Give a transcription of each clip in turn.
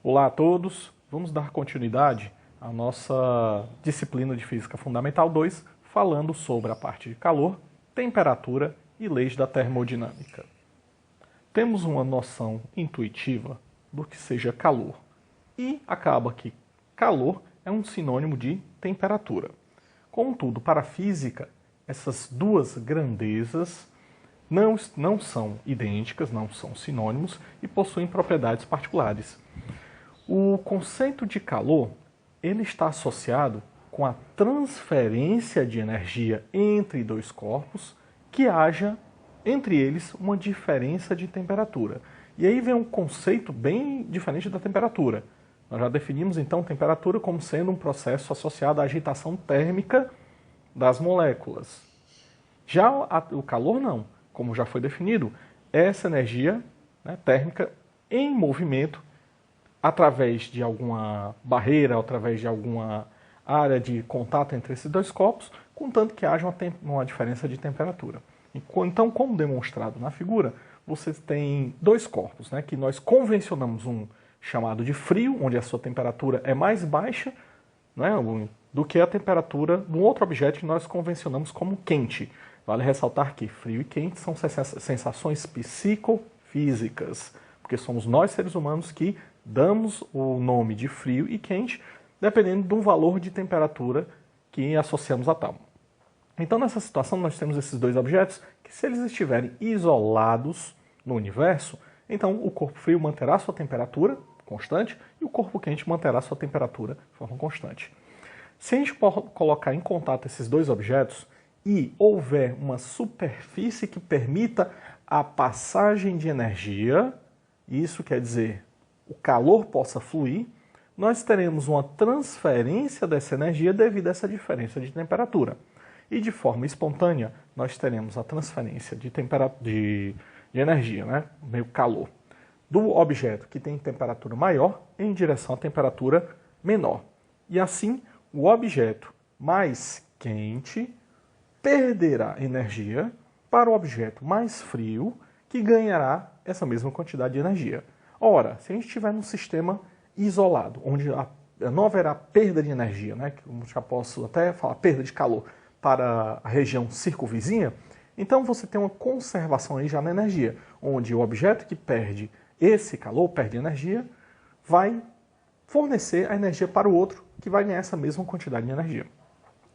Olá a todos, vamos dar continuidade à nossa disciplina de Física Fundamental 2, falando sobre a parte de calor, temperatura e leis da termodinâmica. Temos uma noção intuitiva do que seja calor e acaba que calor é um sinônimo de temperatura. Contudo, para a física, essas duas grandezas não são idênticas, não são sinônimos e possuem propriedades particulares. O conceito de calor ele está associado com a transferência de energia entre dois corpos que haja entre eles uma diferença de temperatura. E aí vem um conceito bem diferente da temperatura. Nós já definimos então temperatura como sendo um processo associado à agitação térmica das moléculas. Já o calor não, como já foi definido, é essa energia térmica em movimento através de alguma barreira, através de alguma área de contato entre esses dois corpos, contanto que haja uma diferença de temperatura. Então, como demonstrado na figura, você tem dois corpos, que nós convencionamos um chamado de frio, onde a sua temperatura é mais baixa do que a temperatura de um outro objeto que nós convencionamos como quente. Vale ressaltar que frio e quente são sensações psicofísicas, porque somos nós, seres humanos, que damos o nome de frio e quente, dependendo do valor de temperatura que associamos a tal. Então, nessa situação, nós temos esses dois objetos que, se eles estiverem isolados no universo, então o corpo frio manterá sua temperatura constante e o corpo quente manterá sua temperatura de forma constante. Se a gente colocar em contato esses dois objetos e houver uma superfície que permita a passagem de energia, isso quer dizer o calor possa fluir, nós teremos uma transferência dessa energia devido a essa diferença de temperatura. E de forma espontânea, nós teremos a transferência de energia, meio calor, do objeto que tem temperatura maior em direção à temperatura menor. E assim, o objeto mais quente perderá energia para o objeto mais frio, que ganhará essa mesma quantidade de energia. Ora, se a gente estiver num sistema isolado, onde não haverá perda de energia, que eu já posso até falar perda de calor para a região circunvizinha, então você tem uma conservação aí já na energia, onde o objeto que perde esse calor, perde energia, vai fornecer a energia para o outro, que vai ganhar essa mesma quantidade de energia.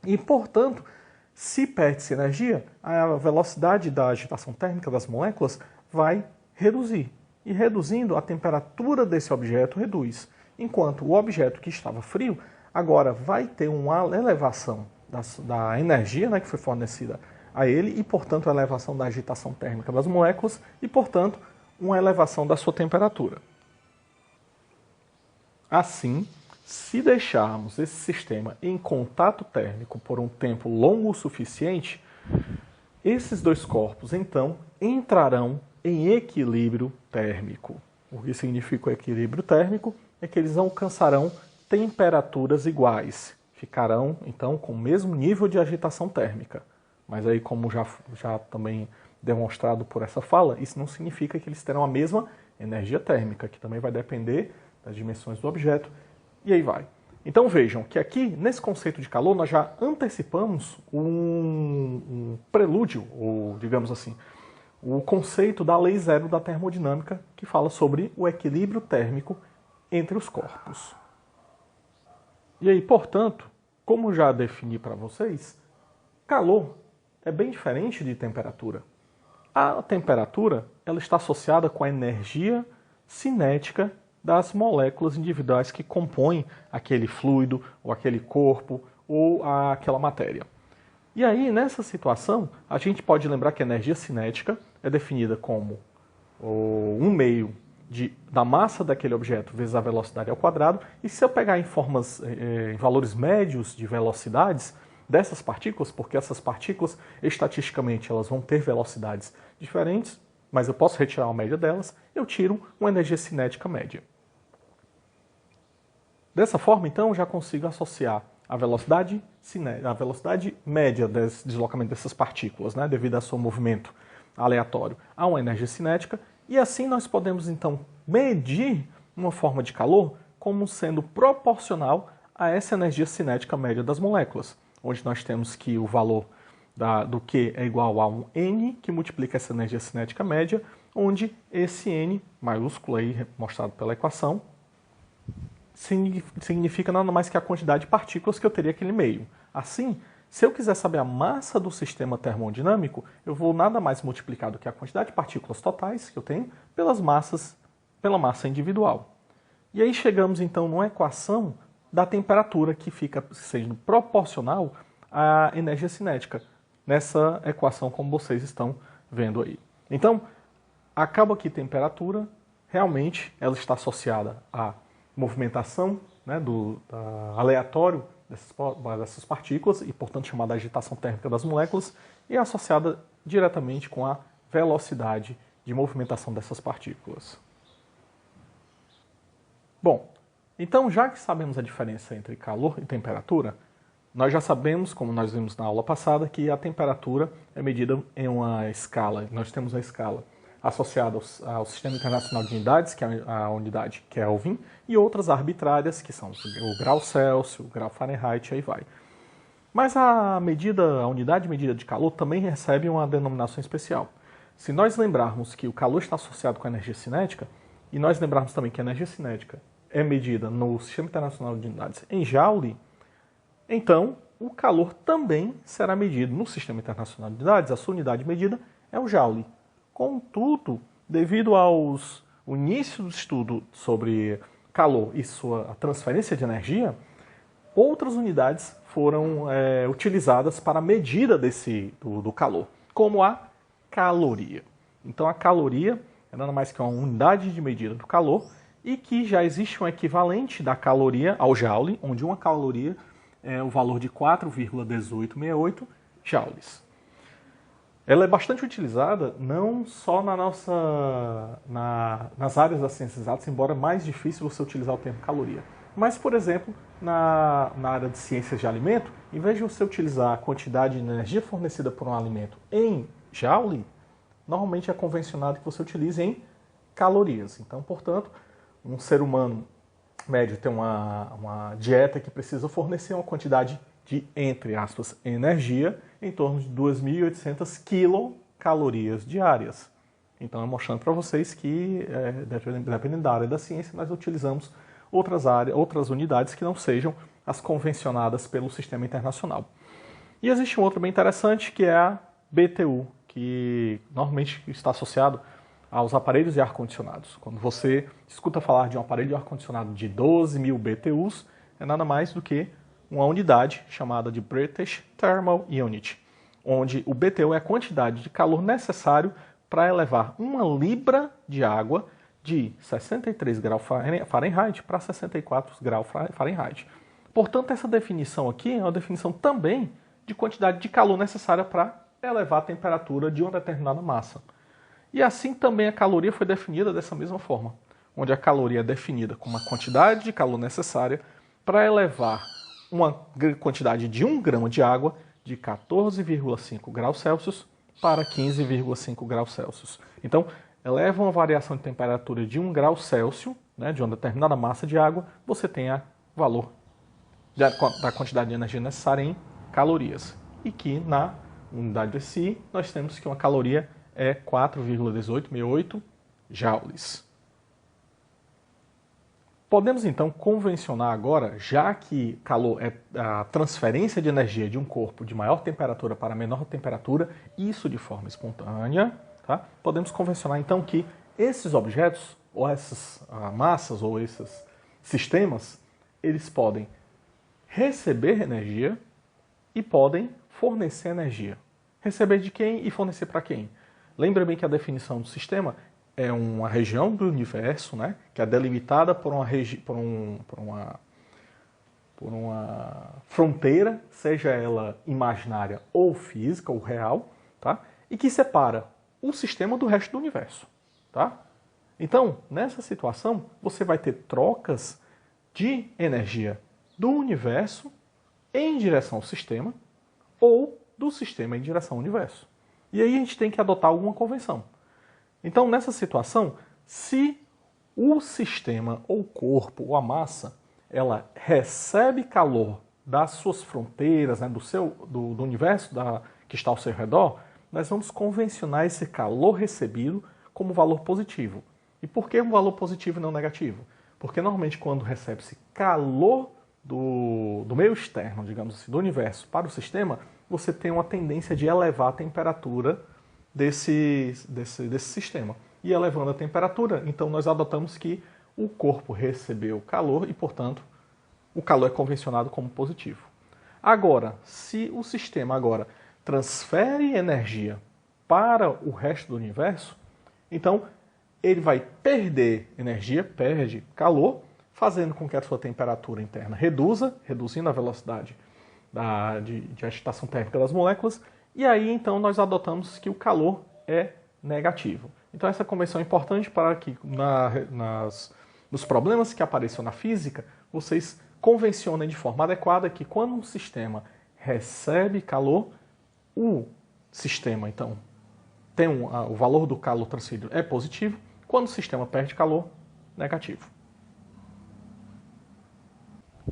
E, portanto, se perde-se energia, a velocidade da agitação térmica das moléculas vai reduzir. E reduzindo, a temperatura desse objeto reduz. Enquanto o objeto que estava frio, agora vai ter uma elevação da energia que foi fornecida a ele e, portanto, a elevação da agitação térmica das moléculas e, portanto, uma elevação da sua temperatura. Assim, se deixarmos esse sistema em contato térmico por um tempo longo o suficiente, esses dois corpos, então, entrarão em equilíbrio térmico. O que significa o equilíbrio térmico é que eles alcançarão temperaturas iguais. Ficarão, então, com o mesmo nível de agitação térmica. Mas aí, como já também demonstrado por essa fala, isso não significa que eles terão a mesma energia térmica, que também vai depender das dimensões do objeto, e aí vai. Então vejam que aqui, nesse conceito de calor, nós já antecipamos um prelúdio, ou digamos assim, o conceito da lei zero da termodinâmica, que fala sobre o equilíbrio térmico entre os corpos. E aí, portanto, como já defini para vocês, calor é bem diferente de temperatura. A temperatura ela está associada com a energia cinética das moléculas individuais que compõem aquele fluido, ou aquele corpo, ou aquela matéria. E aí, nessa situação, a gente pode lembrar que a energia cinética é definida como um meio da massa daquele objeto vezes a velocidade ao quadrado, e se eu pegar em valores médios de velocidades dessas partículas, porque essas partículas, estatisticamente, elas vão ter velocidades diferentes, mas eu posso retirar a média delas, eu tiro uma energia cinética média. Dessa forma, então, eu já consigo associar a velocidade média do deslocamento dessas partículas, devido ao seu movimento aleatório, a uma energia cinética, e assim nós podemos, então, medir uma forma de calor como sendo proporcional a essa energia cinética média das moléculas, onde nós temos que o valor do Q é igual a um N, que multiplica essa energia cinética média, onde esse N, maiúsculo aí, mostrado pela equação, significa nada mais que a quantidade de partículas que eu teria aqui no meio. Assim, se eu quiser saber a massa do sistema termodinâmico, eu vou nada mais multiplicar do que a quantidade de partículas totais que eu tenho pela massa individual. E aí chegamos então numa equação da temperatura que fica sendo proporcional à energia cinética, nessa equação como vocês estão vendo aí. Então, acaba que temperatura, realmente, ela está associada à movimentação, né, aleatório dessas partículas e, portanto, chamada agitação térmica das moléculas, e é associada diretamente com a velocidade de movimentação dessas partículas. Bom, então, já que sabemos a diferença entre calor e temperatura, nós já sabemos, como nós vimos na aula passada, que a temperatura é medida em uma escala. Nós temos a escala associada ao Sistema Internacional de Unidades, que é a unidade Kelvin, e outras arbitrárias, que são o grau Celsius, o grau Fahrenheit, aí vai. Mas a unidade de medida de calor também recebe uma denominação especial. Se nós lembrarmos que o calor está associado com a energia cinética, e nós lembrarmos também que a energia cinética é medida no Sistema Internacional de Unidades em Joule, então o calor também será medido no Sistema Internacional de Unidades, a sua unidade de medida é o Joule. Contudo, devido ao início do estudo sobre calor e sua transferência de energia, outras unidades foram utilizadas para a medida do calor, como a caloria. Então a caloria é nada mais que uma unidade de medida do calor e que já existe um equivalente da caloria ao Joule, onde uma caloria é o valor de 4,1868 joules. Ela é bastante utilizada não só nas áreas das ciências exatas, embora mais difícil você utilizar o termo caloria. Mas, por exemplo, na área de ciências de alimento, em vez de você utilizar a quantidade de energia fornecida por um alimento em joule, normalmente é convencionado que você utilize em calorias. Então, portanto, um ser humano médio tem uma dieta que precisa fornecer uma quantidade de, entre aspas, energia em torno de 2.800 quilocalorias diárias. Então, é mostrando para vocês que, dependendo da área da ciência, nós utilizamos outras unidades que não sejam as convencionadas pelo sistema internacional. E existe um outro bem interessante, que é a BTU, que normalmente está associado aos aparelhos de ar-condicionados. Quando você escuta falar de um aparelho de ar-condicionado de 12.000 BTUs, é nada mais do que uma unidade chamada de British Thermal Unit, onde o BTU é a quantidade de calor necessário para elevar uma libra de água de 63 graus Fahrenheit para 64 graus Fahrenheit. Portanto, essa definição aqui é uma definição também de quantidade de calor necessária para elevar a temperatura de uma determinada massa. E assim também a caloria foi definida dessa mesma forma, onde a caloria é definida como a quantidade de calor necessária para elevar uma quantidade de 1 grama de água de 14,5 graus Celsius para 15,5 graus Celsius. Então, eleva uma variação de temperatura de 1 grau Celsius, né, de uma determinada massa de água, você tem o valor da quantidade de energia necessária em calorias. E que na unidade de Si, nós temos que uma caloria é 4,1868 joules. Podemos então convencionar agora, já que calor é a transferência de energia de um corpo de maior temperatura para menor temperatura, isso de forma espontânea, tá? Podemos convencionar então que esses objetos, ou essas massas, ou esses sistemas, eles podem receber energia e podem fornecer energia. Receber de quem e fornecer para quem? Lembra bem que a definição do sistema é uma região do universo, né, que é delimitada por uma fronteira, seja ela imaginária ou física ou real, tá? E que separa o sistema do resto do universo, tá? Então, nessa situação, você vai ter trocas de energia do universo em direção ao sistema ou do sistema em direção ao universo. E aí a gente tem que adotar alguma convenção. Então, nessa situação, se o sistema, ou o corpo, ou a massa, ela recebe calor das suas fronteiras, né, do universo que está ao seu redor, nós vamos convencionar esse calor recebido como valor positivo. E por que um valor positivo e não negativo? Porque normalmente quando recebe-se calor do meio externo, digamos assim, do universo para o sistema, você tem uma tendência de elevar a temperatura desse sistema. E elevando a temperatura, então nós adotamos que o corpo recebeu calor e, portanto, o calor é convencionado como positivo. Agora, se o sistema agora transfere energia para o resto do universo, então ele vai perder energia, perde calor, fazendo com que a sua temperatura interna reduzindo a velocidade de agitação térmica das moléculas, e aí então nós adotamos que o calor é negativo. Então essa convenção é importante para que nos problemas que apareçam na física, vocês convencionem de forma adequada que quando um sistema recebe calor, o sistema então tem o valor do calor transferido é positivo, quando o sistema perde calor, negativo.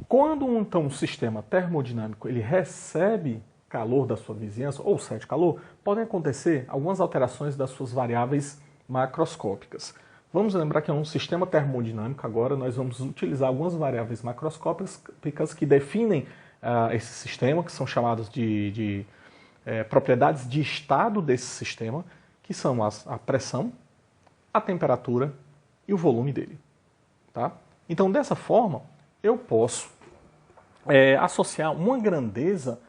Quando então um sistema termodinâmico ele recebe calor da sua vizinhança ou cede calor, podem acontecer algumas alterações das suas variáveis macroscópicas. Vamos lembrar que é um sistema termodinâmico, agora nós vamos utilizar algumas variáveis macroscópicas que definem esse sistema, que são chamadas de propriedades de estado desse sistema, que são a pressão, a temperatura e o volume dele. Tá? Então, dessa forma, eu posso associar uma grandeza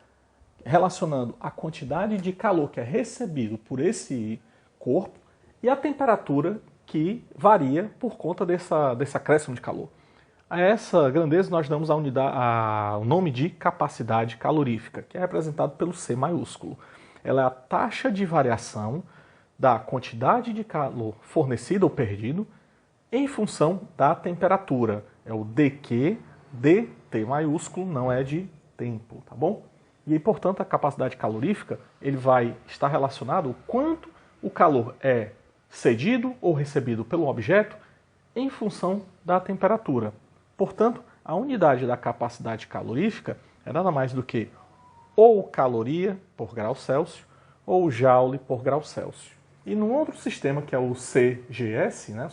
relacionando a quantidade de calor que é recebido por esse corpo e a temperatura que varia por conta desse acréscimo de calor. A essa grandeza nós damos o nome de capacidade calorífica, que é representado pelo C maiúsculo. Ela é a taxa de variação da quantidade de calor fornecido ou perdido em função da temperatura. É o dQ, dt maiúsculo, não é de tempo, tá bom? E aí, portanto, a capacidade calorífica ele vai estar relacionado ao quanto o calor é cedido ou recebido pelo objeto em função da temperatura. Portanto, a unidade da capacidade calorífica é nada mais do que ou caloria por grau Celsius ou joule por grau Celsius. E num outro sistema, que é o CGS, né,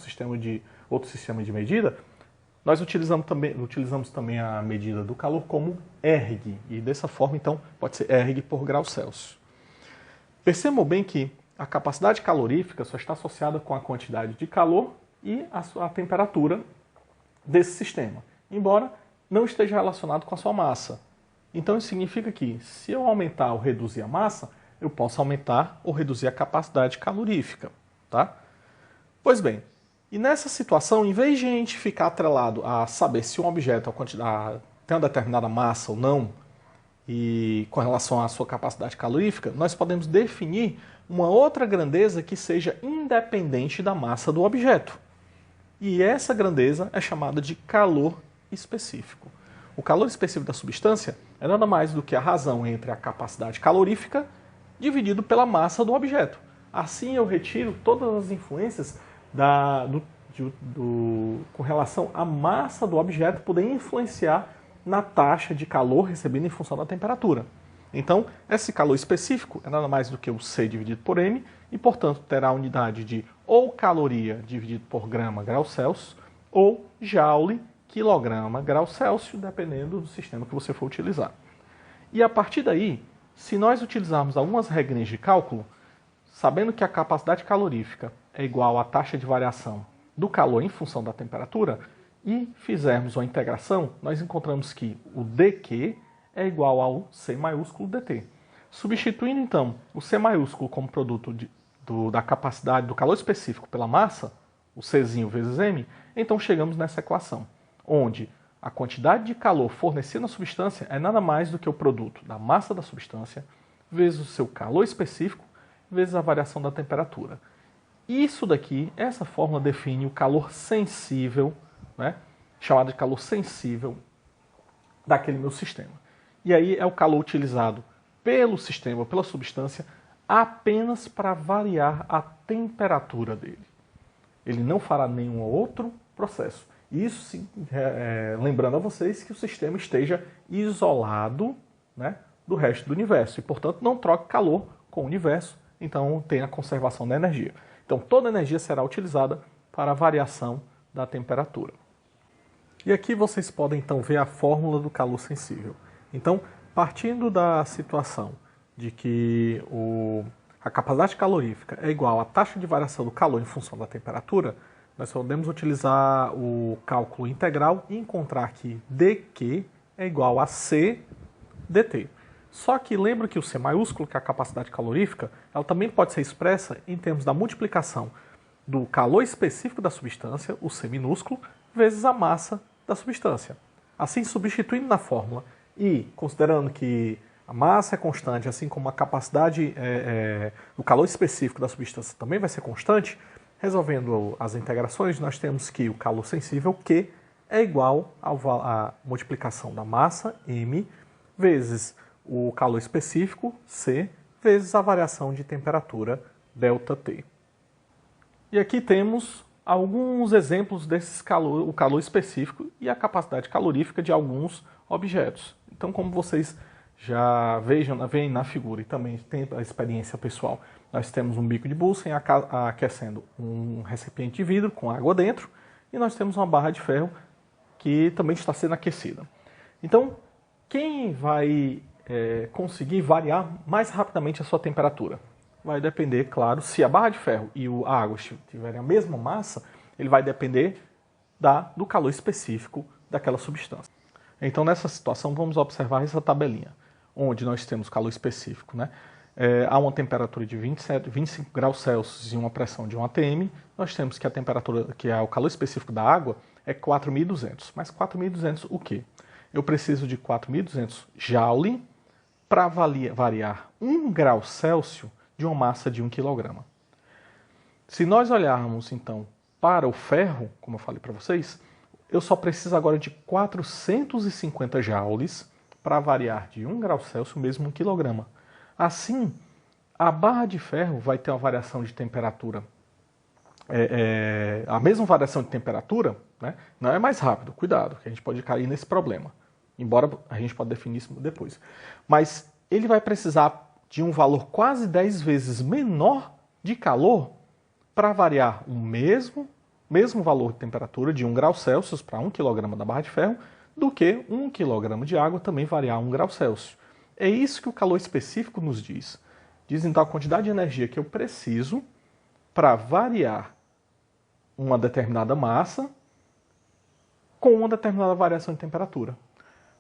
outro sistema de medida, nós utilizamos também a medida do calor como erg, e dessa forma, então, pode ser erg por grau Celsius. Percebam bem que a capacidade calorífica só está associada com a quantidade de calor e a temperatura desse sistema, embora não esteja relacionado com a sua massa. Então isso significa que se eu aumentar ou reduzir a massa, eu posso aumentar ou reduzir a capacidade calorífica. Tá? Pois bem, e nessa situação, em vez de a gente ficar atrelado a saber se um objeto tem uma determinada massa ou não, e com relação à sua capacidade calorífica, nós podemos definir uma outra grandeza que seja independente da massa do objeto. E essa grandeza é chamada de calor específico. O calor específico da substância é nada mais do que a razão entre a capacidade calorífica dividido pela massa do objeto. Assim eu retiro todas as influências com relação à massa do objeto poder influenciar na taxa de calor recebida em função da temperatura. Então, esse calor específico é nada mais do que o C dividido por M e, portanto, terá a unidade de ou caloria dividido por grama grau Celsius ou joule quilograma grau Celsius, dependendo do sistema que você for utilizar. E a partir daí, se nós utilizarmos algumas regrinhas de cálculo, sabendo que a capacidade calorífica é igual à taxa de variação do calor em função da temperatura, e fizermos uma integração, nós encontramos que o dQ é igual ao C maiúsculo dt. Substituindo, então, o C maiúsculo como produto da capacidade do calor específico pela massa, o Czinho vezes M, então chegamos nessa equação, onde a quantidade de calor fornecida na substância é nada mais do que o produto da massa da substância vezes o seu calor específico vezes a variação da temperatura. Isso daqui, essa fórmula define o calor sensível, né, chamado de calor sensível daquele meu sistema. E aí é o calor utilizado pelo sistema, pela substância, apenas para variar a temperatura dele. Ele não fará nenhum outro processo. Isso, lembrando a vocês que o sistema esteja isolado, né, do resto do universo e, portanto, não troque calor com o universo, então tem a conservação da energia. Então, toda a energia será utilizada para a variação da temperatura. E aqui vocês podem, então, ver a fórmula do calor sensível. Então, partindo da situação de que a capacidade calorífica é igual à taxa de variação do calor em função da temperatura, nós podemos utilizar o cálculo integral e encontrar que dQ é igual a C dt. Só que lembra que o C maiúsculo, que é a capacidade calorífica, ela também pode ser expressa em termos da multiplicação do calor específico da substância, o C minúsculo, vezes a massa da substância. Assim, substituindo na fórmula e considerando que a massa é constante, assim como a capacidade, o calor específico da substância também vai ser constante, resolvendo as integrações, nós temos que o calor sensível, Q, é igual à multiplicação da massa, M, vezes o calor específico, C, vezes a variação de temperatura, ΔT. E aqui temos alguns exemplos desses o calor específico e a capacidade calorífica de alguns objetos. Então, como vocês já veem na figura e também tem a experiência pessoal, nós temos um bico de Bunsen aquecendo um recipiente de vidro com água dentro e nós temos uma barra de ferro que também está sendo aquecida. Então, quem vai conseguir variar mais rapidamente a sua temperatura? Vai depender, claro, se a barra de ferro e a água tiverem a mesma massa, ele vai depender do calor específico daquela substância. Então, nessa situação, vamos observar essa tabelinha, onde nós temos calor específico, né? Há uma temperatura de 25 graus Celsius e uma pressão de 1 atm, nós temos que a temperatura, que é o calor específico da água, é 4.200. Mas 4.200 o quê? Eu preciso de 4.200 Joule para variar 1 grau Celsius de uma massa de 1 kg. Se nós olharmos, então, para o ferro, como eu falei para vocês, eu só preciso agora de 450 joules para variar de 1 grau Celsius mesmo 1 kg. Assim, a barra de ferro vai ter uma variação de temperatura, a mesma variação de temperatura, né? Não é mais rápido, cuidado, que a gente pode cair nesse problema, embora a gente pode definir isso depois. Mas ele vai precisar de um valor quase 10 vezes menor de calor para variar o mesmo valor de temperatura de 1 grau Celsius para 1 kg da barra de ferro, do que 1 kg de água também variar 1 grau Celsius. É isso que o calor específico nos diz. Diz então a quantidade de energia que eu preciso para variar uma determinada massa com uma determinada variação de temperatura.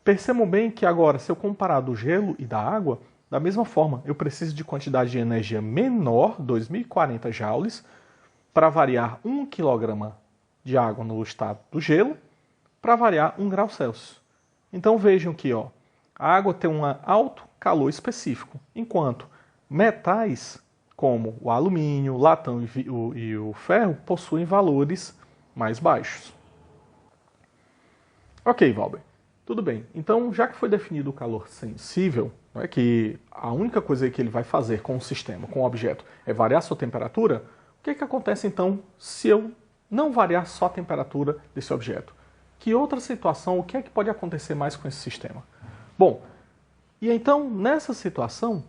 Percebam bem que agora, se eu comparar do gelo e da água, da mesma forma, eu preciso de quantidade de energia menor, 2.040 joules, para variar 1 kg de água no estado do gelo, para variar 1 grau Celsius. Então vejam que a água tem um alto calor específico, enquanto metais como o alumínio, o latão e o ferro possuem valores mais baixos. Ok, Valber. Tudo bem. Então, já que foi definido o calor sensível, que a única coisa que ele vai fazer com o sistema, com o objeto, é variar a sua temperatura, o que acontece então se eu não variar só a temperatura desse objeto? Que outra situação, o que é que pode acontecer mais com esse sistema? Bom, e então nessa situação,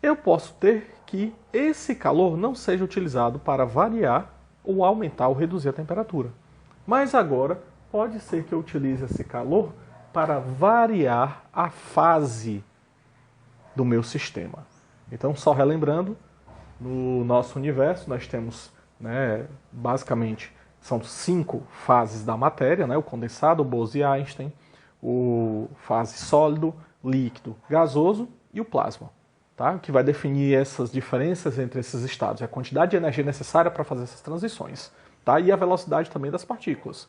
eu posso ter que esse calor não seja utilizado para variar ou aumentar ou reduzir a temperatura. Mas agora pode ser que eu utilize esse calor para variar a fase do meu sistema. Então, só relembrando, no nosso universo nós temos, basicamente, são 5 fases da matéria, o condensado, o Bose-Einstein, o fase sólido, líquido, gasoso e o plasma. Tá? O que vai definir essas diferenças entre esses estados é a quantidade de energia necessária para fazer essas transições, tá? E a velocidade também das partículas.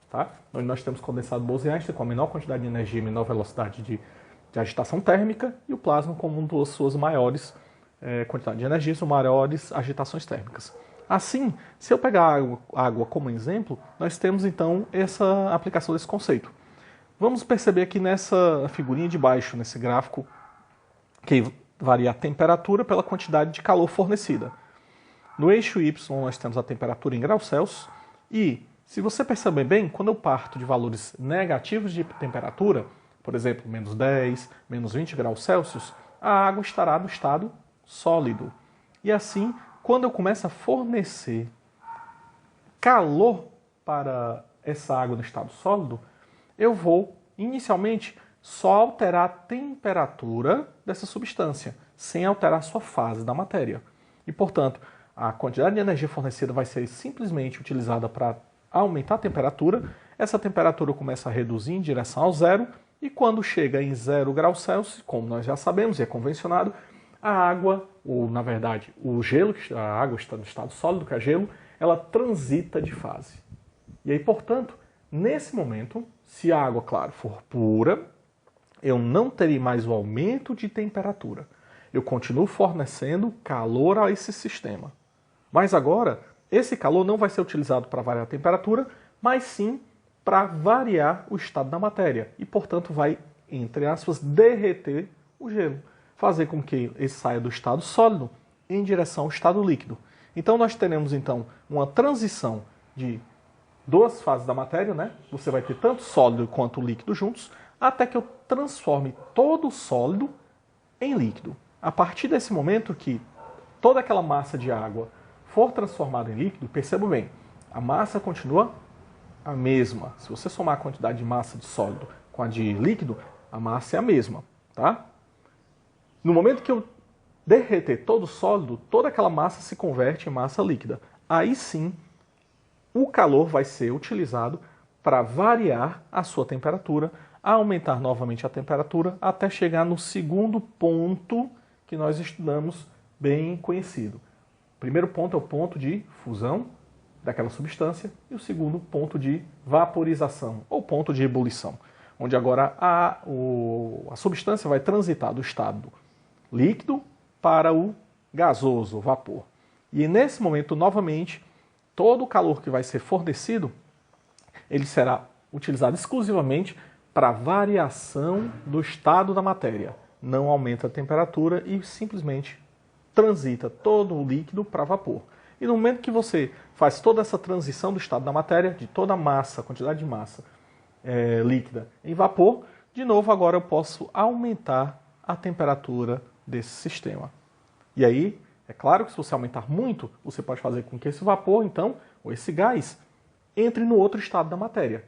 Tá? Nós temos condensado Bose-Einstein com a menor quantidade de energia e menor velocidade de agitação térmica, e o plasma com uma das suas maiores quantidade de energia e maiores agitações térmicas. Assim, se eu pegar a água como exemplo, nós temos então essa aplicação desse conceito. Vamos perceber aqui nessa figurinha de baixo, nesse gráfico, que varia a temperatura pela quantidade de calor fornecida. No eixo Y nós temos a temperatura em graus Celsius e Se você perceber bem, quando eu parto de valores negativos de temperatura, por exemplo, menos 10, menos 20 graus Celsius, a água estará no estado sólido. E assim, quando eu começo a fornecer calor para essa água no estado sólido, eu vou, inicialmente, só alterar a temperatura dessa substância, sem alterar a sua fase da matéria. E, portanto, a quantidade de energia fornecida vai ser simplesmente utilizada para aumentar a temperatura. Essa temperatura começa a reduzir em direção ao zero, e quando chega em 0 graus Celsius, como nós já sabemos e é convencionado, a água, ou na verdade o gelo, a água está no estado sólido, que é gelo, ela transita de fase. E aí, portanto, nesse momento, se a água, claro, for pura, eu não terei mais o aumento de temperatura. Eu continuo fornecendo calor a esse sistema. Mas agora, esse calor não vai ser utilizado para variar a temperatura, mas sim para variar o estado da matéria. E, portanto, vai, entre aspas, derreter o gelo. Fazer com que ele saia do estado sólido em direção ao estado líquido. Então, nós teremos, então, uma transição de duas fases da matéria, né? Você vai ter tanto sólido quanto líquido juntos, até que eu transforme todo o sólido em líquido. A partir desse momento que toda aquela massa de água for transformada em líquido, perceba bem, a massa continua a mesma. Se você somar a quantidade de massa de sólido com a de líquido, a massa é a mesma, tá? No momento que eu derreter todo o sólido, toda aquela massa se converte em massa líquida. Aí sim, o calor vai ser utilizado para variar a sua temperatura, aumentar novamente a temperatura, até chegar no segundo ponto que nós estudamos, bem conhecido. O primeiro ponto é o ponto de fusão daquela substância e o segundo ponto de vaporização, ou ponto de ebulição, onde agora a substância vai transitar do estado líquido para o gasoso, o vapor. E nesse momento, novamente, todo o calor que vai ser fornecido, ele será utilizado exclusivamente para variação do estado da matéria. Não aumenta a temperatura e simplesmente transita todo o líquido para vapor. E no momento que você faz toda essa transição do estado da matéria, de toda a massa, quantidade de massa líquida em vapor, de novo agora eu posso aumentar a temperatura desse sistema. E aí, é claro que se você aumentar muito, você pode fazer com que esse vapor, então, ou esse gás, entre no outro estado da matéria,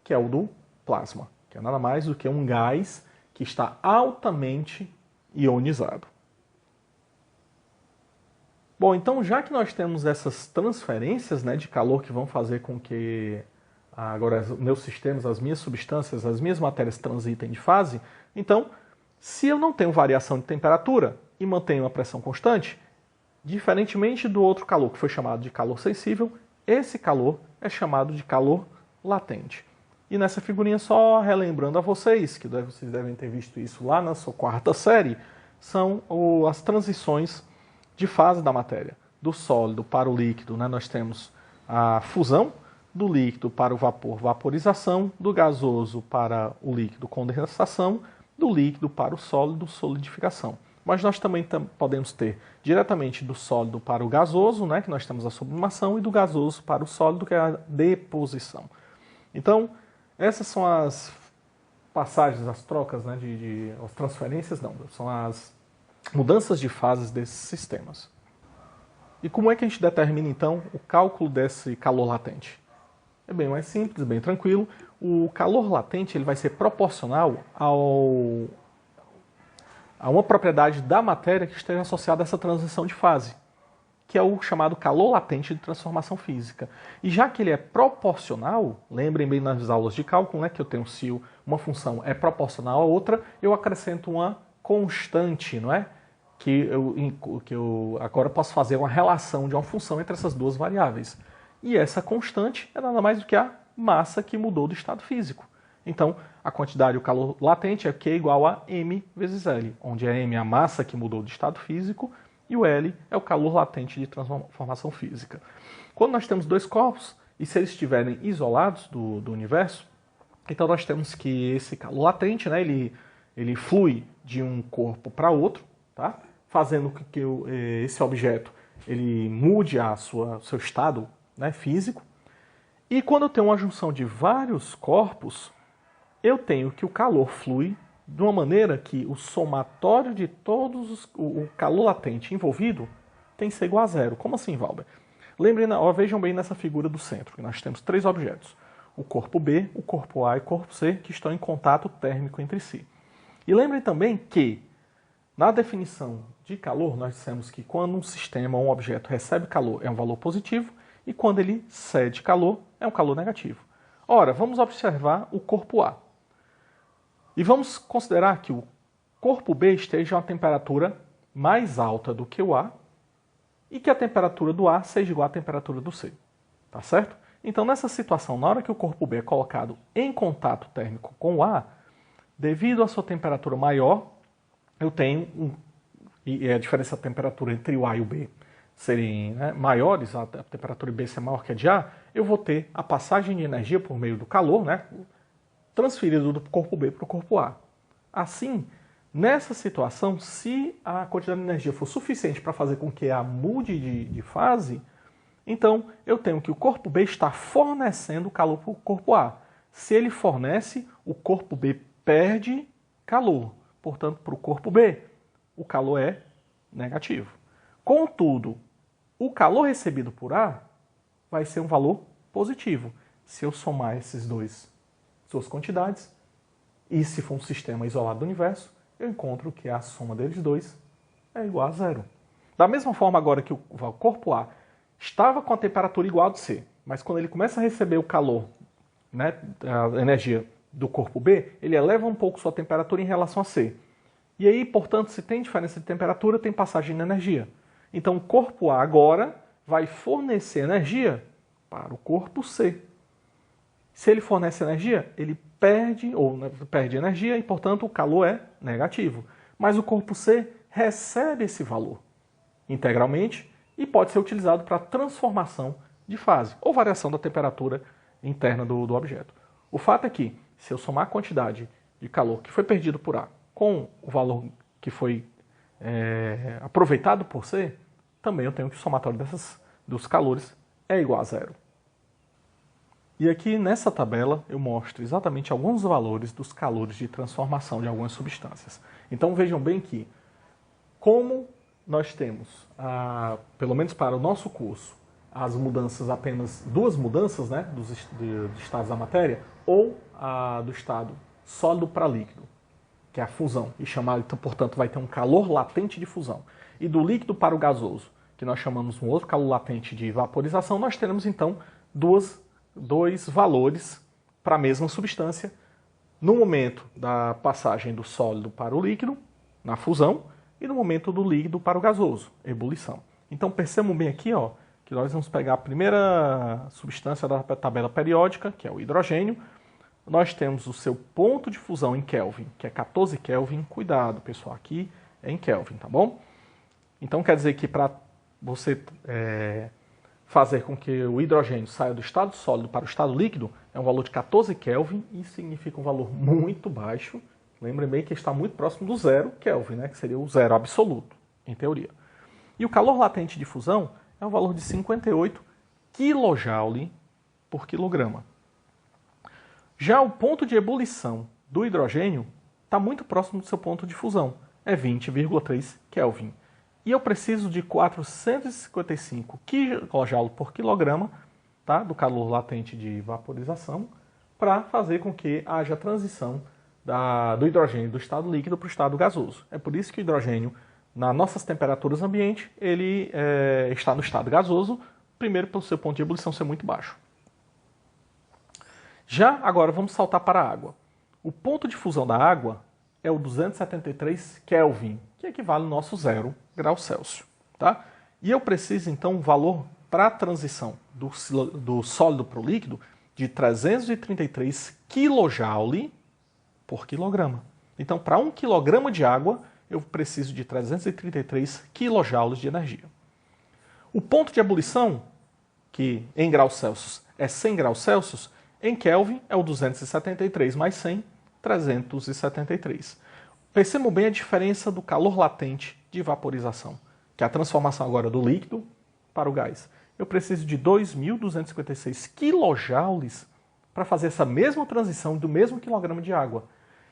que é o do plasma, que é nada mais do que um gás que está altamente ionizado. Bom, então já que nós temos essas transferências, né, de calor que vão fazer com que agora os meus sistemas, as minhas substâncias, as minhas matérias transitem de fase, então, se eu não tenho variação de temperatura e mantenho uma pressão constante, diferentemente do outro calor que foi chamado de calor sensível, esse calor é chamado de calor latente. E nessa figurinha, só relembrando a vocês, que vocês devem ter visto isso lá na sua quarta série, são as transições de fase da matéria. Do sólido para o líquido, né, nós temos a fusão, do líquido para o vapor, vaporização, do gasoso para o líquido, condensação, do líquido para o sólido, solidificação. Mas nós também podemos ter diretamente do sólido para o gasoso, né, que nós temos a sublimação, e do gasoso para o sólido, que é a deposição. Então, essas são as passagens, as trocas, né, as transferências, não, são as mudanças de fases desses sistemas. E como é que a gente determina, então, o cálculo desse calor latente? É bem mais simples, bem tranquilo. O calor latente ele vai ser proporcional a uma propriedade da matéria que esteja associada a essa transição de fase, que é o chamado calor latente de transformação física. E já que ele é proporcional, lembrem bem nas aulas de cálculo, né, que eu tenho se uma função é proporcional a outra, eu acrescento uma constante, não é? Que eu agora posso fazer uma relação de uma função entre essas duas variáveis. E essa constante é nada mais do que a massa que mudou do estado físico. Então, a quantidade, o calor latente é Q igual a M vezes L, onde a M é a massa que mudou de estado físico e o L é o calor latente de transformação física. Quando nós temos dois corpos, e se eles estiverem isolados do universo, então nós temos que esse calor latente, né, ele flui de um corpo para outro, tá? Fazendo com que esse objeto ele mude seu estado, né, físico. E quando eu tenho uma junção de vários corpos, eu tenho que o calor flui de uma maneira que o somatório de todos o calor latente envolvido tem que ser igual a zero. Como assim, Valber? Vejam bem nessa figura do centro, que nós temos três objetos. O corpo B, o corpo A e o corpo C, que estão em contato térmico entre si. E lembrem também que, na definição de calor, nós dissemos que quando um sistema ou um objeto recebe calor é um valor positivo e quando ele cede calor é um calor negativo. Ora, vamos observar o corpo A. E vamos considerar que o corpo B esteja a uma temperatura mais alta do que o A e que a temperatura do A seja igual à temperatura do C. Tá certo? Então, nessa situação, na hora que o corpo B é colocado em contato térmico com o A, devido à sua temperatura maior, eu tenho e a diferença da temperatura entre o A e o B serem maiores, a temperatura B ser maior que a de A, eu vou ter a passagem de energia por meio do calor, transferido do corpo B para o corpo A. Assim, nessa situação, se a quantidade de energia for suficiente para fazer com que A mude de fase, então eu tenho que o corpo B está fornecendo calor para o corpo A. Se ele fornece, o corpo B perde calor. Portanto, para o corpo B, o calor é negativo. Contudo, o calor recebido por A vai ser um valor positivo. Se eu somar suas quantidades, e se for um sistema isolado do universo, eu encontro que a soma deles dois é igual a zero. Da mesma forma agora que o corpo A estava com a temperatura igual a do C, mas quando ele começa a receber o calor, a energia do corpo B, ele eleva um pouco sua temperatura em relação a C. E aí, portanto, se tem diferença de temperatura, tem passagem de energia. Então, o corpo A agora vai fornecer energia para o corpo C. Se ele fornece energia, ele perde energia e, portanto, o calor é negativo. Mas o corpo C recebe esse valor integralmente e pode ser utilizado para transformação de fase ou variação da temperatura interna do objeto. O fato é que, se eu somar a quantidade de calor que foi perdido por A com o valor que foi aproveitado por C, também eu tenho que o somatório dos calores é igual a zero. E aqui nessa tabela eu mostro exatamente alguns valores dos calores de transformação de algumas substâncias. Então vejam bem que, como nós temos, pelo menos para o nosso curso, as mudanças, apenas duas mudanças dos estados da matéria, ou do estado sólido para líquido, que é a fusão, e então, portanto, vai ter um calor latente de fusão. E do líquido para o gasoso, que nós chamamos um outro calor latente de vaporização, nós teremos então dois valores para a mesma substância no momento da passagem do sólido para o líquido, na fusão, e no momento do líquido para o gasoso, ebulição. Então percebam bem aqui que nós vamos pegar a primeira substância da tabela periódica, que é o hidrogênio. Nós temos o seu ponto de fusão em Kelvin, que é 14 Kelvin. Cuidado, pessoal, aqui é em Kelvin, tá bom? Então quer dizer que para você fazer com que o hidrogênio saia do estado sólido para o estado líquido, é um valor de 14 Kelvin, e significa um valor muito baixo. Lembrem bem que está muito próximo do zero Kelvin, que seria o zero absoluto, em teoria. E o calor latente de fusão é um valor de 58 kJ por quilograma. Já o ponto de ebulição do hidrogênio está muito próximo do seu ponto de fusão, é 20,3 Kelvin. E eu preciso de 455 kJ por quilograma, do calor latente de vaporização, para fazer com que haja a transição do hidrogênio do estado líquido para o estado gasoso. É por isso que o hidrogênio, nas nossas temperaturas ambiente, ele está no estado gasoso, primeiro pelo seu ponto de ebulição ser muito baixo. Já agora vamos saltar para a água. O ponto de fusão da água é o 273 Kelvin, que equivale ao nosso 0 grau Celsius. Tá? E eu preciso, então, um valor para a transição do sólido para o líquido de 333 kJ por quilograma. Então, para 1 kg de água, eu preciso de 333 kJ de energia. O ponto de ebulição, que em graus Celsius é 100 graus Celsius, em Kelvin é o 273 mais 100, 373. Percebam bem a diferença do calor latente de vaporização, que é a transformação agora do líquido para o gás. eu preciso de 2.256 quilojoules para fazer essa mesma transição do mesmo quilograma de água.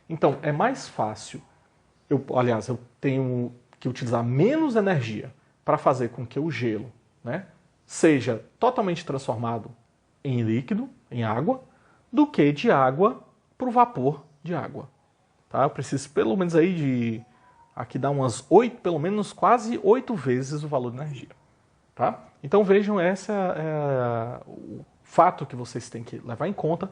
Então, é mais fácil, eu tenho que utilizar menos energia para fazer com que o gelo, né, seja totalmente transformado em líquido, em água, do que de água para o vapor de água. Tá? Eu preciso pelo menos aí de... Aqui dá umas 8, pelo menos quase 8 vezes o valor de energia. Tá? Então vejam, esse é o fato que vocês têm que levar em conta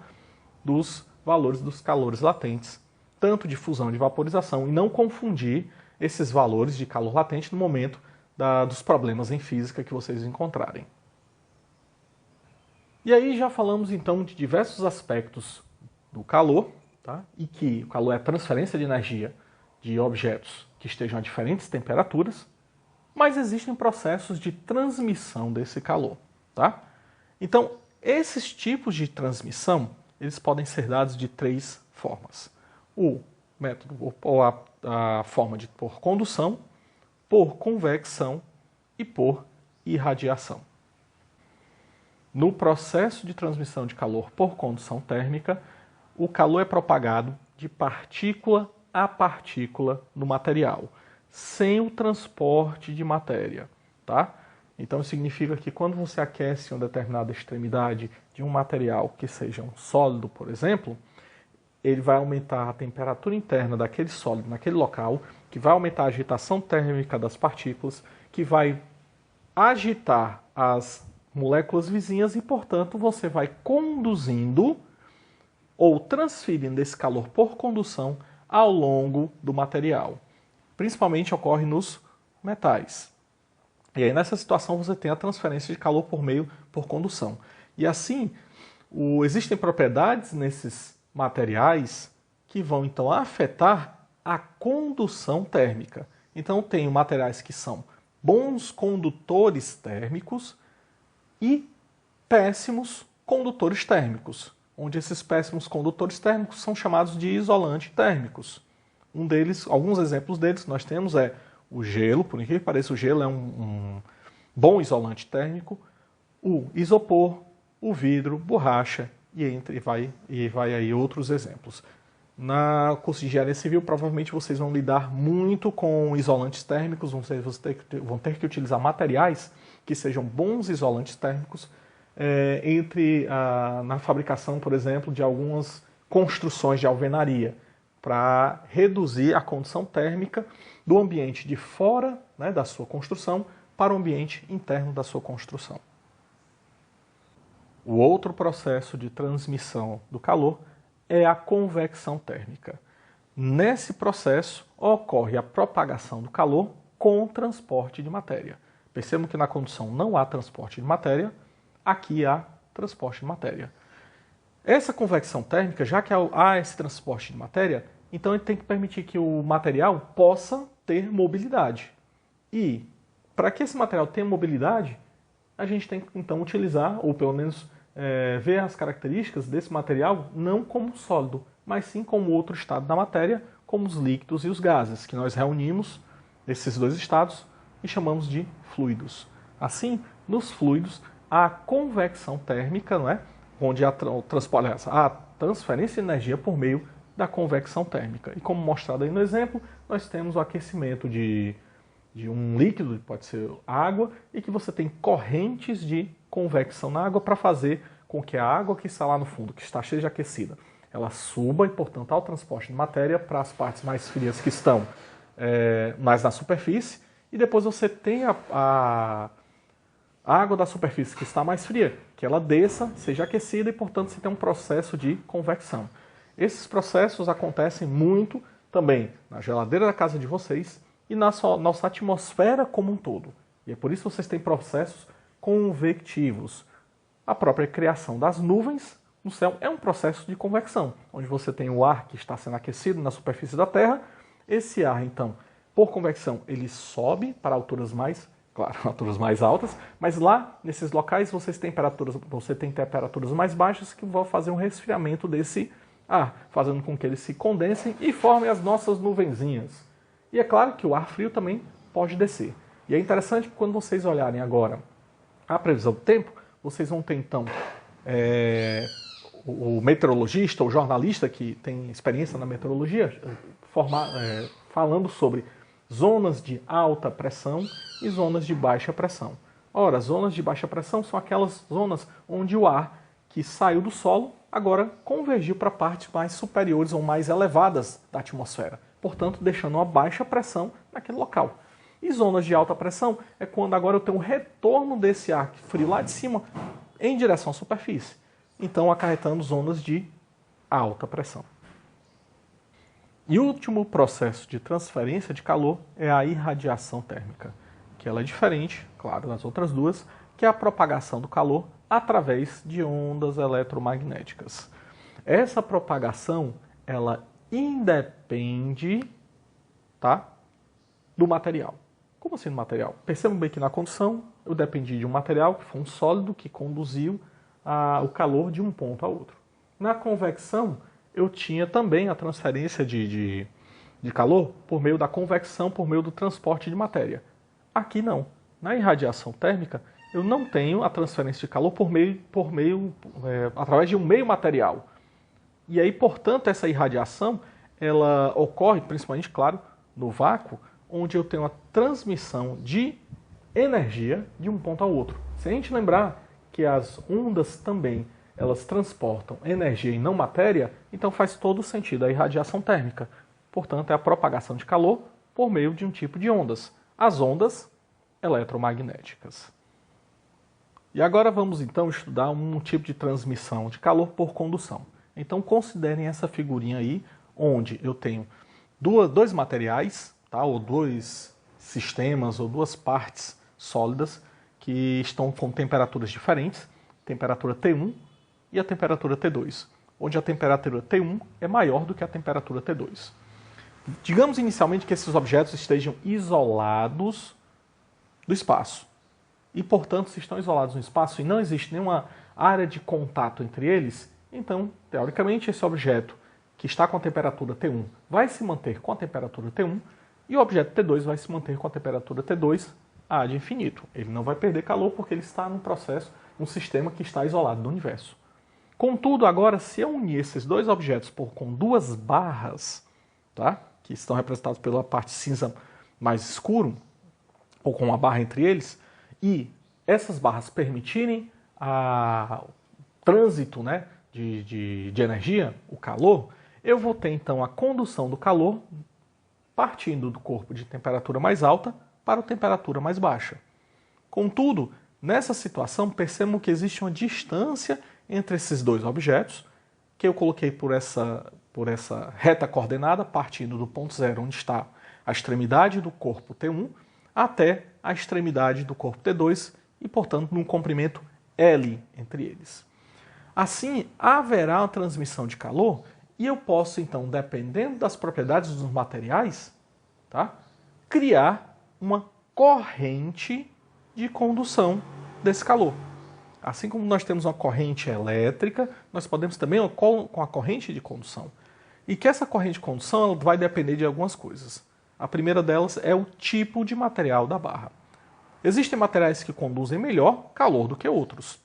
dos valores dos calores latentes, tanto de fusão e de vaporização, e não confundir esses valores de calor latente no momento dos problemas em física que vocês encontrarem. E aí já falamos então de diversos aspectos do calor, tá? E que o calor é a transferência de energia de objetos que estejam a diferentes temperaturas, mas existem processos de transmissão desse calor. Tá? Então, esses tipos de transmissão, eles podem ser dados de 3 formas. O método ou a forma de por condução, por convecção e por irradiação. No processo de transmissão de calor por condução térmica, o calor é propagado de partícula a partícula no material, sem o transporte de matéria. Tá? Então significa que quando você aquece uma determinada extremidade de um material que seja um sólido, por exemplo, ele vai aumentar a temperatura interna daquele sólido naquele local, que vai aumentar a agitação térmica das partículas, que vai agitar as moléculas vizinhas e, portanto, você vai conduzindo ou transferindo esse calor por condução ao longo do material. Principalmente ocorre nos metais. E aí nessa situação você tem a transferência de calor por condução. E assim, existem propriedades nesses materiais que vão então afetar a condução térmica. Então tem materiais que são bons condutores térmicos e péssimos condutores térmicos, onde esses péssimos condutores térmicos são chamados de isolantes térmicos. Alguns exemplos deles que nós temos é o gelo, por incrível que pareça, o gelo é um bom isolante térmico, o isopor, o vidro, borracha e vai aí outros exemplos. Na curso de engenharia civil, provavelmente vocês vão lidar muito com isolantes térmicos, vão ter que utilizar materiais que sejam bons isolantes térmicos na fabricação, por exemplo, de algumas construções de alvenaria, para reduzir a condução térmica do ambiente de fora, né, da sua construção para o ambiente interno da sua construção. O outro processo de transmissão do calor é a convecção térmica. Nesse processo ocorre a propagação do calor com o transporte de matéria. Percebam que na condução não há transporte de matéria, aqui há transporte de matéria. Essa convecção térmica, já que há esse transporte de matéria, então ele tem que permitir que o material possa ter mobilidade. E para que esse material tenha mobilidade, a gente tem que então utilizar, ou pelo menos ver as características desse material não como sólido, mas sim como outro estado da matéria, como os líquidos e os gases, que nós reunimos esses dois estados e chamamos de fluidos. Assim, nos fluidos, a convecção térmica, não é? Onde há a transferência de energia por meio da convecção térmica. E como mostrado aí no exemplo, nós temos o aquecimento de um líquido, pode ser água, e que você tem correntes de convecção na água para fazer com que a água que está lá no fundo, que está cheia de aquecida, ela suba e, portanto, ao transporte de matéria para as partes mais frias que estão mais na superfície, e depois você tem a água da superfície que está mais fria, que ela desça, seja aquecida e, portanto, você tem um processo de convecção. Esses processos acontecem muito também na geladeira da casa de vocês e na nossa atmosfera como um todo. E é por isso que vocês têm processos convectivos. A própria criação das nuvens no céu é um processo de convecção, onde você tem o ar que está sendo aquecido na superfície da Terra. Esse ar, então, por convecção, ele sobe para alturas alturas mais altas, mas lá, nesses locais, você tem temperaturas mais baixas que vão fazer um resfriamento desse ar, fazendo com que eles se condensem e formem as nossas nuvenzinhas. E é claro que o ar frio também pode descer. E é interessante que quando vocês olharem agora a previsão do tempo, vocês vão ter então o meteorologista, o jornalista que tem experiência na meteorologia, falando sobre zonas de alta pressão e zonas de baixa pressão. Ora, zonas de baixa pressão são aquelas zonas onde o ar que saiu do solo agora convergiu para partes mais superiores ou mais elevadas da atmosfera, portanto deixando uma baixa pressão naquele local. E zonas de alta pressão é quando agora eu tenho um retorno desse ar frio lá de cima em direção à superfície, então acarretando zonas de alta pressão. E o último processo de transferência de calor é a irradiação térmica, que ela é diferente, claro, das outras duas, que é a propagação do calor através de ondas eletromagnéticas. Essa propagação, ela independe, tá, do material. Como assim do material? Percebam bem que na condução eu dependi de um material, que foi um sólido, que conduziu o calor de um ponto a outro. Na convecção, eu tinha também a transferência de calor por meio da convecção, por meio do transporte de matéria. Aqui não. Na irradiação térmica, eu não tenho a transferência de calor através de um meio material. E aí, portanto, essa irradiação, ela ocorre, principalmente, claro, no vácuo, onde eu tenho a transmissão de energia de um ponto ao outro. Se a gente lembrar que as ondas também elas transportam energia e não matéria, então faz todo sentido a irradiação térmica. Portanto, é a propagação de calor por meio de um tipo de ondas, as ondas eletromagnéticas. E agora vamos então estudar um tipo de transmissão de calor por condução. Então considerem essa figurinha aí, onde eu tenho dois materiais, tá, ou dois sistemas, ou duas partes sólidas que estão com temperaturas diferentes, temperatura T1 e a temperatura T2, onde a temperatura T1 é maior do que a temperatura T2. Digamos inicialmente que esses objetos estejam isolados do espaço. E, portanto, se estão isolados no espaço e não existe nenhuma área de contato entre eles, então, teoricamente, esse objeto que está com a temperatura T1 vai se manter com a temperatura T1 e o objeto T2 vai se manter com a temperatura T2 ad infinito. Ele não vai perder calor porque ele está num processo, num sistema que está isolado do universo. Contudo, agora, se eu unir esses dois objetos com duas barras, tá, que estão representadas pela parte cinza mais escuro, ou com uma barra entre eles, e essas barras permitirem o trânsito, né, de energia, o calor, eu vou ter então a condução do calor partindo do corpo de temperatura mais alta para a temperatura mais baixa. Contudo, nessa situação, percebam que existe uma distância entre esses dois objetos, que eu coloquei por essa reta coordenada, partindo do ponto zero, onde está a extremidade do corpo T1, até a extremidade do corpo T2 e, portanto, num comprimento L entre eles. Assim, haverá uma transmissão de calor e eu posso, então, dependendo das propriedades dos materiais, tá, criar uma corrente de condução desse calor. Assim como nós temos uma corrente elétrica, nós podemos também com a corrente de condução. E que essa corrente de condução ela vai depender de algumas coisas. A primeira delas é o tipo de material da barra. Existem materiais que conduzem melhor calor do que outros.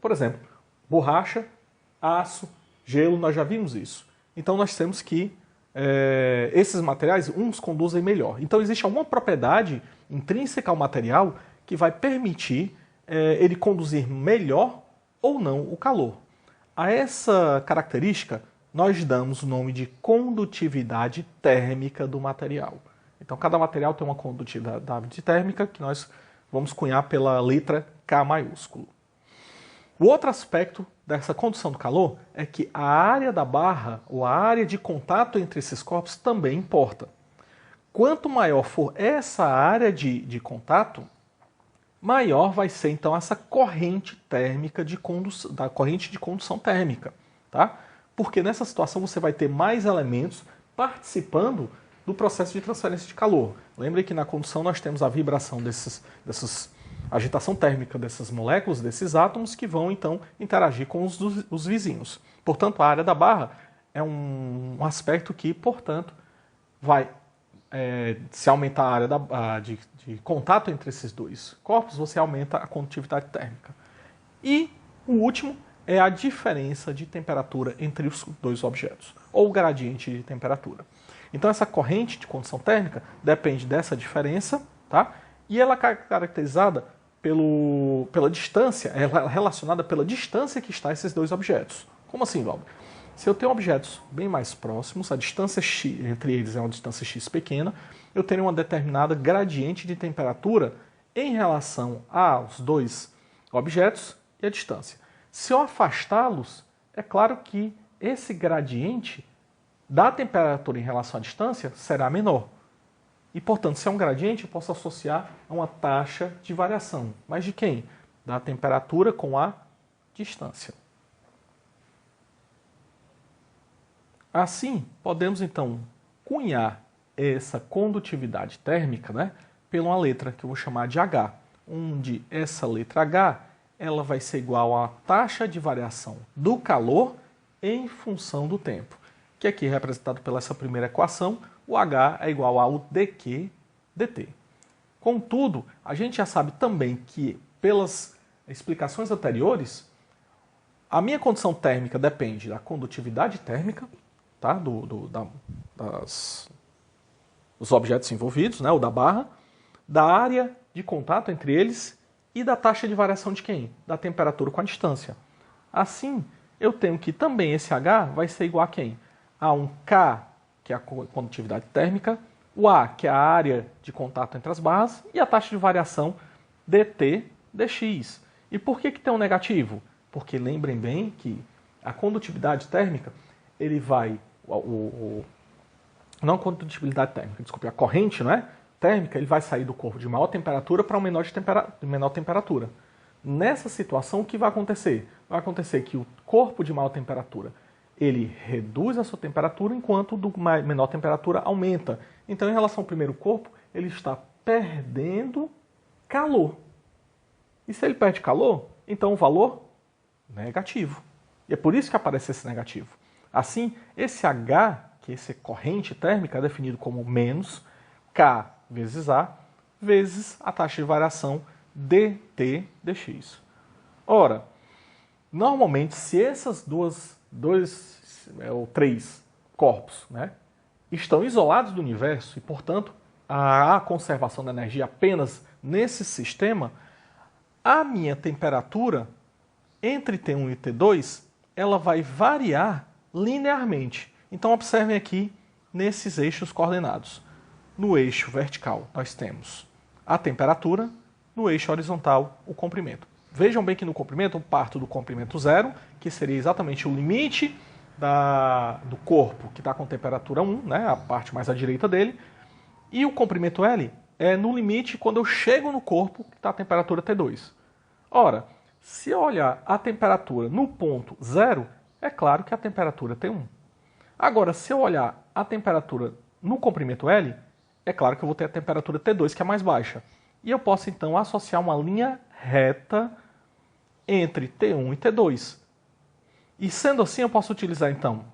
Por exemplo, borracha, aço, gelo, nós já vimos isso. Então nós temos que esses materiais, uns conduzem melhor. Então existe alguma propriedade intrínseca ao material que vai permitir ele conduzir melhor ou não o calor. A essa característica nós damos o nome de condutividade térmica do material. Então, cada material tem uma condutividade térmica que nós vamos cunhar pela letra K maiúsculo. O outro aspecto dessa condução do calor é que a área da barra, ou a área de contato entre esses corpos, também importa. Quanto maior for essa área de contato, maior vai ser, então, essa corrente térmica da corrente de condução térmica, tá? Porque nessa situação você vai ter mais elementos participando do processo de transferência de calor. Lembre que na condução nós temos a vibração a agitação térmica dessas moléculas, desses átomos, que vão então interagir com os vizinhos. Portanto, a área da barra é um aspecto que, portanto, vai se aumentar a área de contato entre esses dois corpos, você aumenta a condutividade térmica. E o último é a diferença de temperatura entre os dois objetos, ou o gradiente de temperatura. Então essa corrente de condução térmica depende dessa diferença, tá? E ela é caracterizada pela distância, ela é relacionada pela distância que está esses dois objetos. Como assim, Valber? Se eu tenho objetos bem mais próximos, a distância x entre eles é uma distância x pequena, eu tenho uma determinada gradiente de temperatura em relação aos dois objetos e a distância. Se eu afastá-los, é claro que esse gradiente da temperatura em relação à distância será menor. E, portanto, se é um gradiente, eu posso associar a uma taxa de variação. Mas de quem? Da temperatura com a distância. Assim, podemos, então, cunhar essa condutividade térmica, né, pela uma letra que eu vou chamar de H, onde essa letra H ela vai ser igual à taxa de variação do calor em função do tempo, que aqui é representado pela essa primeira equação, o H é igual ao dQ dt. Contudo, a gente já sabe também que, pelas explicações anteriores, a minha condição térmica depende da condutividade térmica, tá? Dos objetos envolvidos, né? Ou da barra, da área de contato entre eles e da taxa de variação de quem? Da temperatura com a distância. Assim, eu tenho que também esse H vai ser igual a quem? A um K, que é a condutividade térmica, o A, que é a área de contato entre as barras, e a taxa de variação dt dx. E por que tem um negativo? Porque lembrem bem que a condutividade térmica, ele vai... não a condutibilidade térmica, desculpe, a corrente, não é? Térmica, ele vai sair do corpo de maior temperatura para um menor temperatura. Nessa situação, o que vai acontecer? Vai acontecer que o corpo de maior temperatura ele reduz a sua temperatura, enquanto o do menor temperatura aumenta. Então, em relação ao primeiro corpo, ele está perdendo calor. E se ele perde calor, então o valor negativo. E é por isso que aparece esse negativo. Assim, esse H, que é essa corrente térmica, é definido como menos K vezes A, vezes a taxa de variação dt dx. Ora, normalmente, se essas três corpos, né, estão isolados do universo e, portanto, há conservação da energia apenas nesse sistema, a minha temperatura entre T1 e T2 ela vai variar linearmente. Então, observem aqui nesses eixos coordenados. No eixo vertical, nós temos a temperatura, no eixo horizontal, o comprimento. Vejam bem que no comprimento eu parto do comprimento zero, que seria exatamente o limite do corpo que está com temperatura 1, né, a parte mais à direita dele, e o comprimento L é no limite quando eu chego no corpo que está a temperatura T2. Ora, se eu olhar a temperatura no ponto zero, é claro que a temperatura é T1. Agora, se eu olhar a temperatura no comprimento L, é claro que eu vou ter a temperatura T2, que é mais baixa. E eu posso, então, associar uma linha reta entre T1 e T2. E sendo assim, eu posso utilizar, então,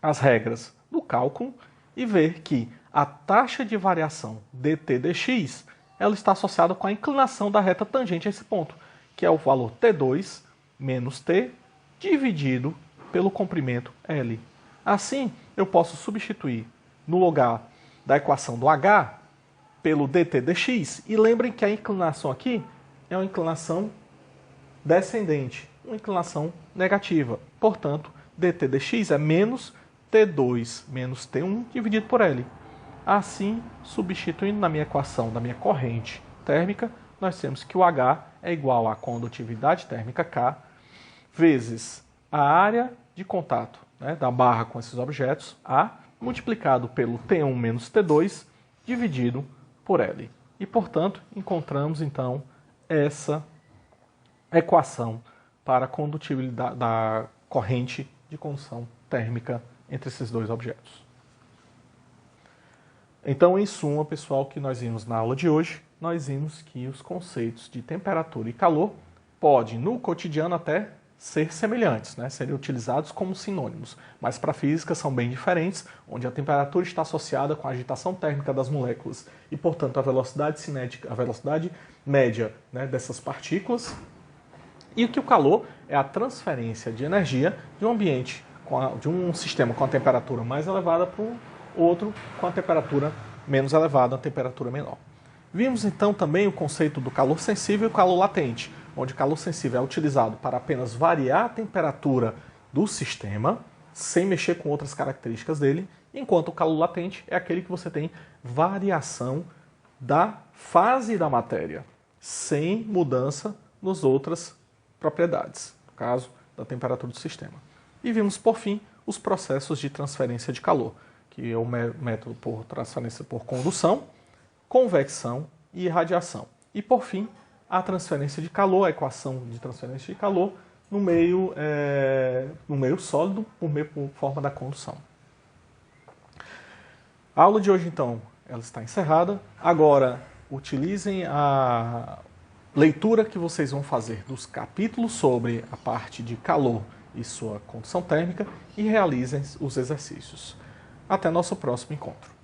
as regras do cálculo e ver que a taxa de variação dt dx ela está associada com a inclinação da reta tangente a esse ponto, que é o valor T2 menos T dividido pelo comprimento L. Assim, eu posso substituir no lugar da equação do H pelo dt dx, e lembrem que a inclinação aqui é uma inclinação descendente, uma inclinação negativa. Portanto, dt dx é menos T2 menos T1 dividido por L. Assim, substituindo na minha equação da minha corrente térmica, nós temos que o H é igual à condutividade térmica K vezes a área de contato, né, da barra com esses objetos, A, multiplicado pelo T1 menos T2 dividido por L. E, portanto, encontramos, então, essa equação para a condutibilidade da corrente de condução térmica entre esses dois objetos. Então, em suma, pessoal, que nós vimos na aula de hoje, nós vimos que os conceitos de temperatura e calor podem, no cotidiano, até ser semelhantes, né? Serem utilizados como sinônimos, mas para a física são bem diferentes, onde a temperatura está associada com a agitação térmica das moléculas e, portanto, a velocidade cinética, a velocidade média, né, dessas partículas, e que o calor é a transferência de energia de um ambiente, de um sistema com a temperatura mais elevada para o outro com a temperatura menos elevada, a temperatura menor. Vimos então também o conceito do calor sensível e o calor latente, onde o calor sensível é utilizado para apenas variar a temperatura do sistema, sem mexer com outras características dele, enquanto o calor latente é aquele que você tem variação da fase da matéria, sem mudança nas outras propriedades, no caso da temperatura do sistema. E vimos, por fim, os processos de transferência de calor, que é o método por transferência por condução, convecção e irradiação. E, por fim, a transferência de calor, a equação de transferência de calor no meio sólido por forma da condução. A aula de hoje, então, ela está encerrada. Agora, utilizem a leitura que vocês vão fazer dos capítulos sobre a parte de calor e sua condução térmica e realizem os exercícios. Até nosso próximo encontro.